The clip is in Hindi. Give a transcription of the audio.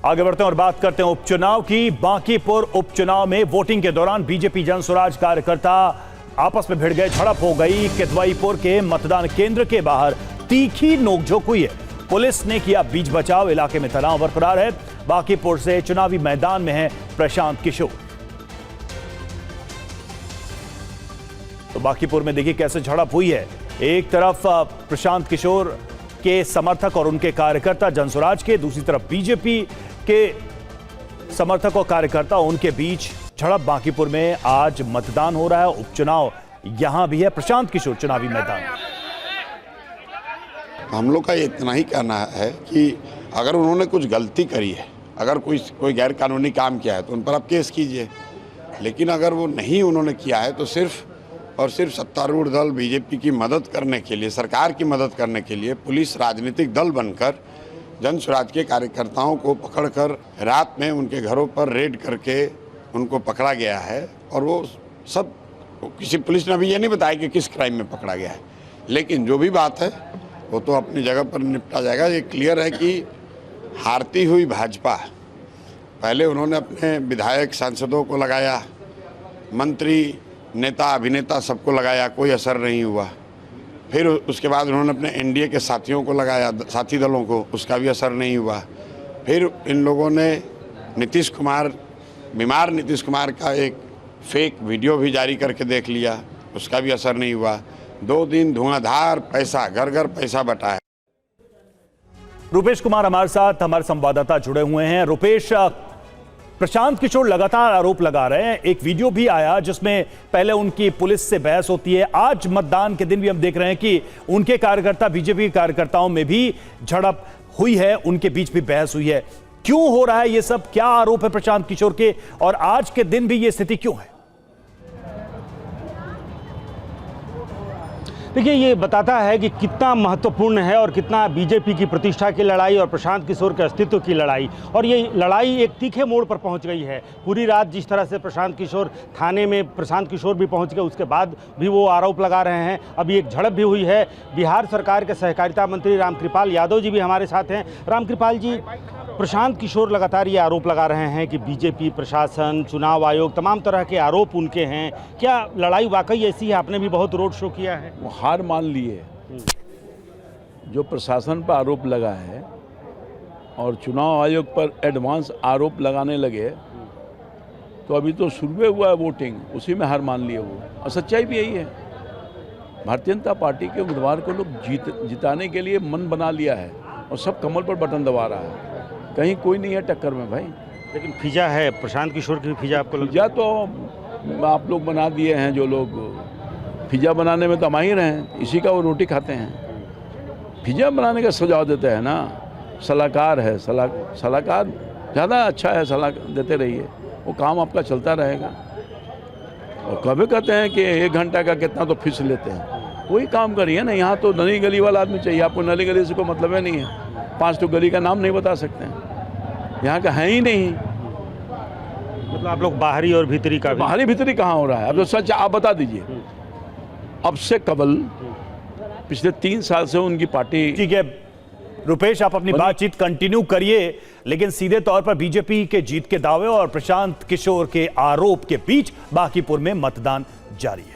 आगे बढ़ते हैं और बात करते हैं उपचुनाव की। बांकीपुर उपचुनाव में वोटिंग के दौरान बीजेपी जनसुराज कार्यकर्ता आपस में भिड़ गए, झड़प हो गई। किदवईपुर के मतदान केंद्र के बाहर तीखी नोकझोंक हुई है। पुलिस ने किया बीच बचाव, इलाके में तनाव बरकरार है। बांकीपुर से चुनावी मैदान में है प्रशांत किशोर। तो बांकीपुर में देखिए कैसे झड़प हुई है। एक तरफ प्रशांत किशोर के समर्थक और उनके कार्यकर्ता जनसुराज के, दूसरी तरफ बीजेपी के समर्थक और कार्यकर्ता, उनके बीच झड़प। बांकीपुर में आज मतदान हो रहा है, उपचुनाव यहां भी है। प्रशांत किशोर चुनावी मैदान। हम लोग का इतना ही कहना है कि अगर उन्होंने कुछ गलती करी है, अगर कोई गैर कानूनी काम किया है तो उन पर आप केस कीजिए, लेकिन अगर वो नहीं उन्होंने किया है तो सिर्फ और सिर्फ सत्तारूढ़ दल बीजेपी की मदद करने के लिए, सरकार की मदद करने के लिए पुलिस राजनीतिक दल बनकर जनसुराज के कार्यकर्ताओं को पकड़कर रात में उनके घरों पर रेड करके उनको पकड़ा गया है। और वो सब किसी पुलिस ने अभी ये नहीं बताया कि किस क्राइम में पकड़ा गया है, लेकिन जो भी बात है वो तो अपनी जगह पर निपटा जाएगा। ये क्लियर है कि हारती हुई भाजपा, पहले उन्होंने अपने विधायक सांसदों को लगाया, मंत्री नेता अभिनेता सबको लगाया, कोई असर नहीं हुआ। फिर उसके बाद उन्होंने अपने एनडीए के साथियों को लगाया, साथी दलों को, उसका भी असर नहीं हुआ। फिर इन लोगों ने नीतीश कुमार, बीमार नीतीश कुमार का एक फेक वीडियो भी जारी करके देख लिया, उसका भी असर नहीं हुआ। 2 दिन धुआंधार पैसा, घर घर पैसा बटा है। रुपेश कुमार हमारे साथ, हमारे संवाददाता जुड़े हुए हैं। रुपेश, प्रशांत किशोर लगातार आरोप लगा रहे हैं। एक वीडियो भी आया जिसमें पहले उनकी पुलिस से बहस होती है। आज मतदान के दिन भी हम देख रहे हैं कि उनके कार्यकर्ता, बीजेपी के कार्यकर्ताओं में भी झड़प हुई है, उनके बीच भी बहस हुई है। क्यों हो रहा है ये सब? क्या आरोप है प्रशांत किशोर के, और आज के दिन भी ये स्थिति क्यों है? देखिए, ये बताता है कि कितना महत्वपूर्ण है और कितना बीजेपी की प्रतिष्ठा की लड़ाई और प्रशांत किशोर के अस्तित्व की लड़ाई, और ये लड़ाई एक तीखे मोड़ पर पहुंच गई है। पूरी रात जिस तरह से प्रशांत किशोर थाने में, प्रशांत किशोर भी पहुंच गए, उसके बाद भी वो आरोप लगा रहे हैं। अभी एक झड़प भी हुई है। बिहार सरकार के सहकारिता मंत्री रामकृपाल यादव जी भी हमारे साथ हैं। रामकृपाल जी, प्रशांत किशोर लगातार ये आरोप लगा रहे हैं कि बीजेपी, प्रशासन, चुनाव आयोग, तमाम तरह के आरोप उनके हैं। क्या लड़ाई वाकई ऐसी है? आपने भी बहुत रोड शो किया है। वो हार मान लिए। जो प्रशासन पर आरोप लगा है और चुनाव आयोग पर एडवांस आरोप लगाने लगे, तो अभी तो शुरू हुआ है वोटिंग, उसी में हार मान लिए वो। और सच्चाई भी यही है। भारतीय जनता पार्टी के उम्मीदवार को लोग जिताने के लिए मन बना लिया है और सब कमल पर बटन दबा रहा है। कहीं कोई नहीं है टक्कर में भाई। लेकिन फिजा है, प्रशांत किशोर की फिजा आपको लग फिजा तो आप लोग बना दिए हैं। जो लोग फिजा बनाने में तो माहिर हैं, इसी का वो रोटी खाते हैं। फिजा बनाने का सुझाव देते हैं ना, सलाहकार है, सलाहकार ज़्यादा अच्छा है, सलाह देते रहिए, वो काम आपका चलता रहेगा। और कभी कहते हैं कि 1 घंटा का कितना तो फीस लेते हैं, कोई काम करिए ना। यहाँ तो नली गली वाला आदमी चाहिए आपको, नली गली से कोई मतलब है नहीं है। 5 तो गली का नाम नहीं बता सकते हैं, यहाँ का है ही नहीं। मतलब आप लोग बाहरी और भीतरी का, बाहरी भीतरी कहाँ हो रहा है? अब तो सच आप बता दीजिए। अब से कबल पिछले 3 साल से उनकी पार्टी। ठीक है रुपेश, आप अपनी बातचीत कंटिन्यू करिए, लेकिन सीधे तौर पर बीजेपी के जीत के दावे और प्रशांत किशोर के आरोप के बीच बांकीपुर में मतदान जारी है।